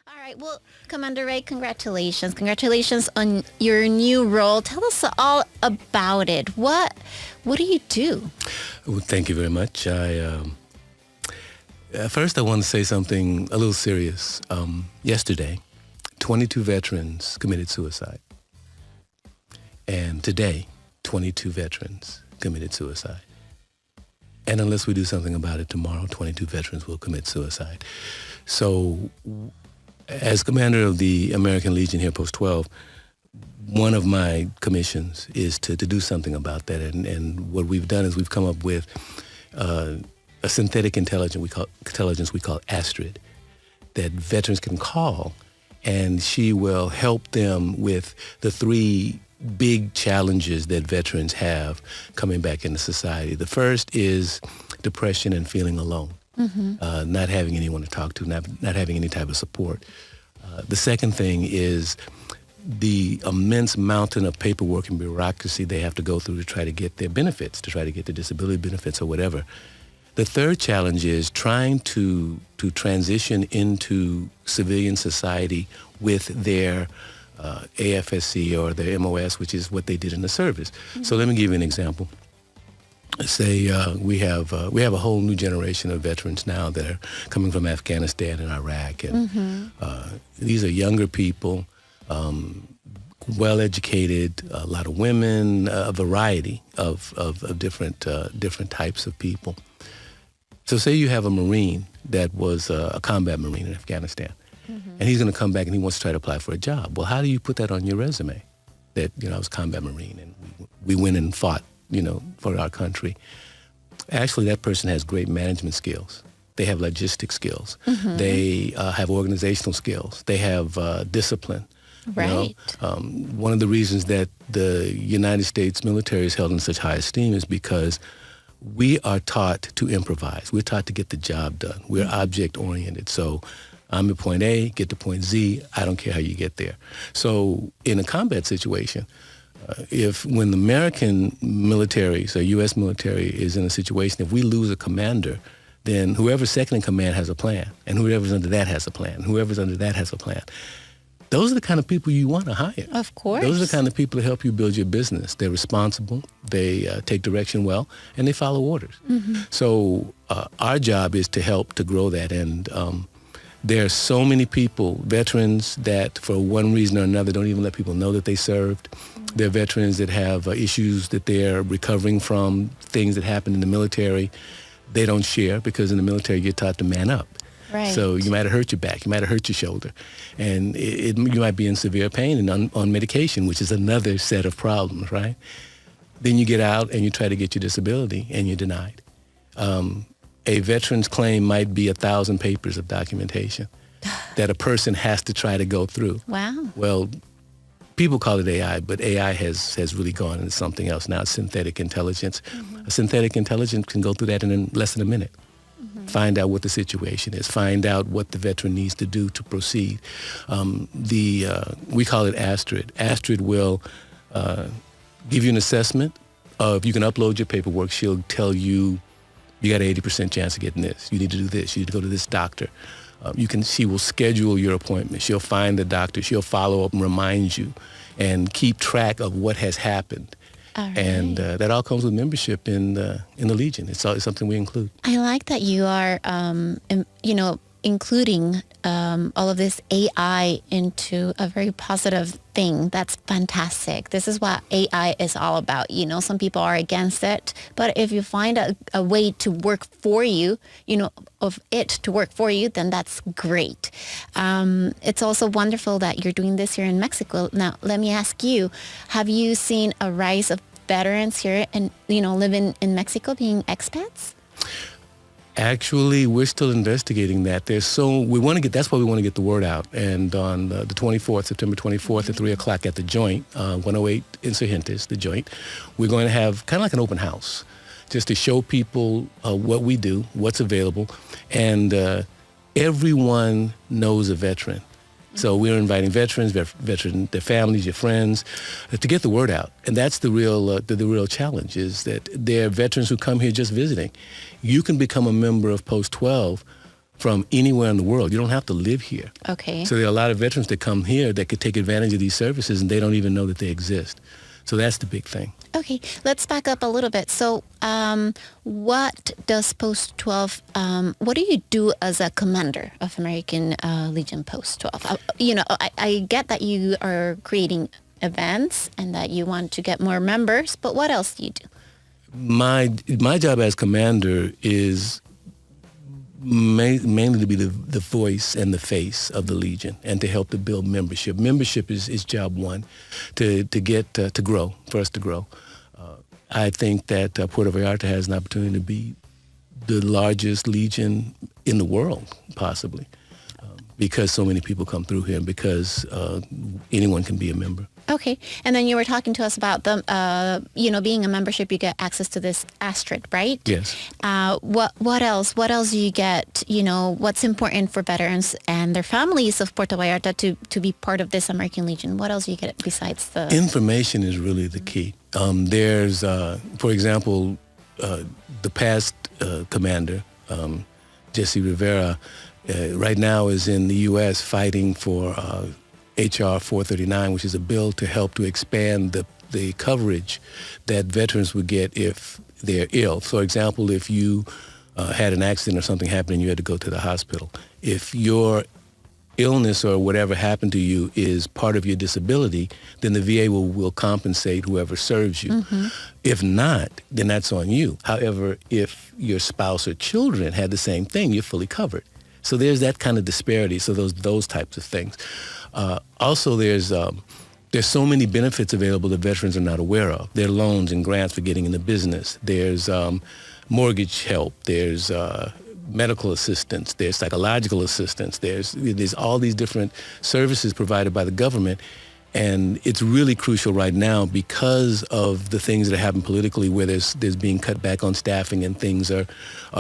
All right. Well, Commander Ray, congratulations. Congratulations on your new role. Tell us all about it. What do you do? Well, thank you very much. First, I want to say something a little serious. Yesterday, 22 veterans committed suicide. And today, 22 veterans committed suicide. And unless we do something about it tomorrow, 22 veterans will commit suicide. So as commander of the American Legion here, Post 12, one of my commissions is to do something about that. And what we've done is we've come up with a synthetic intelligence we call Astrid, that veterans can call, and she will help them with the three big challenges that veterans have coming back into society. The first is depression and feeling alone, not having anyone to talk to, not having any type of support. The second thing is the immense mountain of paperwork and bureaucracy they have to go through to try to get their benefits, to try to get their disability benefits or whatever. The third challenge is trying to transition into civilian society with their AFSC or their MOS, which is what they did in the service. So let me give you an example. Say we have a whole new generation of veterans now that are coming from Afghanistan and Iraq, and these are younger people, well-educated, a lot of women, a variety of different types of people. So say you have a Marine that was a combat Marine in Afghanistan, and he's going to come back and he wants to try to apply for a job. Well, how do you put that on your resume? That, I was a combat Marine and we went and fought, for our country. Actually, that person has great management skills. They have logistic skills. They have organizational skills. They have discipline. Right. One of the reasons that the United States military is held in such high esteem is because we are taught to improvise. We're taught to get the job done. We're object-oriented. So I'm at point A, get to point Z, I don't care how you get there. So in a combat situation, when the American military, so U.S. military, is in a situation, if we lose a commander, then whoever's second in command has a plan, and whoever's under that has a plan, whoever's under that has a plan. Those are the kind of people you want to hire. Of course. Those are the kind of people that help you build your business. They're responsible, they take direction well, and they follow orders. So our job is to help to grow that, and there are so many people, veterans, that for one reason or another don't even let people know that they served. There are veterans that have issues that they're recovering from, things that happened in the military. They don't share because in the military you're taught to man up. Right. So you might have hurt your back, you might have hurt your shoulder, and you might be in severe pain and on medication, which is another set of problems, right? Then you get out and you try to get your disability and you're denied. A veteran's claim might be 1,000 papers of documentation that a person has to try to go through. Wow. Well, people call it AI, but AI has really gone into something else now. It's synthetic intelligence. A synthetic intelligence can go through that in less than a minute. Find out what the situation is. Find out what the veteran needs to do to proceed. We call it Astrid. Astrid will give you an assessment of, you can upload your paperwork. She'll tell you, you got an 80% chance of getting this. You need to do this. You need to go to this doctor. She will schedule your appointment. She'll find the doctor. She'll follow up and remind you and keep track of what has happened. All right. And that all comes with membership in the Legion. It's something we include. I like that you are, including all of this AI into a very positive thing. That's fantastic. This is what AI is all about. Some people are against it, but if you find a way to work for you, of it to work for you, then that's great. It's also wonderful that you're doing this here in Mexico. Now, let me ask you, have you seen a rise of veterans here and, living in Mexico, being expats? Actually, we're still investigating that. That's why we want to get the word out. And on the 24th, September 24th at 3 o'clock at the Joint, 108 Insurgentes, the Joint, we're going to have kind of like an open house, just to show people what we do, what's available. And everyone knows a veteran. So we're inviting veterans, their families, your friends, to get the word out. And that's the real challenge, is that there are veterans who come here just visiting. You can become a member of Post 12 from anywhere in the world. You don't have to live here. Okay. So there are a lot of veterans that come here that could take advantage of these services, and they don't even know that they exist. So that's the big thing. Okay, let's back up a little bit. So what does Post 12, what do you do as a commander of American Legion Post 12? I get that you are creating events and that you want to get more members, but what else do you do? My job as commander is mainly to be the voice and the face of the Legion and to help to build membership. Membership is job one, to grow, for us to grow. I think that Puerto Vallarta has an opportunity to be the largest Legion in the world, possibly, because so many people come through here and because anyone can be a member. Okay, and then you were talking to us about being a membership, you get access to this Asterisk, right? Yes. What else? What else do you get? What's important for veterans and their families of Puerto Vallarta to be part of this American Legion? What else do you get besides the... Information is really the key. There's, for example, the past commander, Jessy Rivera, right now is in the U.S. fighting for H.R. 439, which is a bill to help to expand the coverage that veterans would get if they're ill. For example, if you had an accident or something happened and you had to go to the hospital, if your illness or whatever happened to you is part of your disability, then the VA will compensate whoever serves you. Mm-hmm. If not, then that's on you. However, if your spouse or children had the same thing, you're fully covered. So there's that kind of disparity. So those types of things. Also, there's so many benefits available that veterans are not aware of. There are loans and grants for getting into business. There's mortgage help. There's medical assistance. There's psychological assistance. There's all these different services provided by the government. And it's really crucial right now because of the things that happen politically where there's being cut back on staffing and things are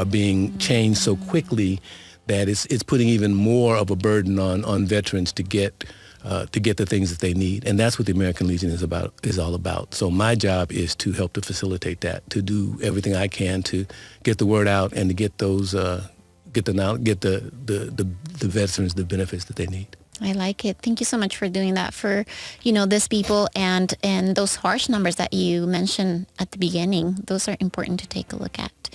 being changed so quickly that it's putting even more of a burden on veterans to get the things that they need. And that's what the American Legion is all about. So my job is to help to facilitate that, to do everything I can to get the word out and to get the veterans the benefits that they need. I like it. Thank you so much for doing that for, these people and those harsh numbers that you mentioned at the beginning. Those are important to take a look at.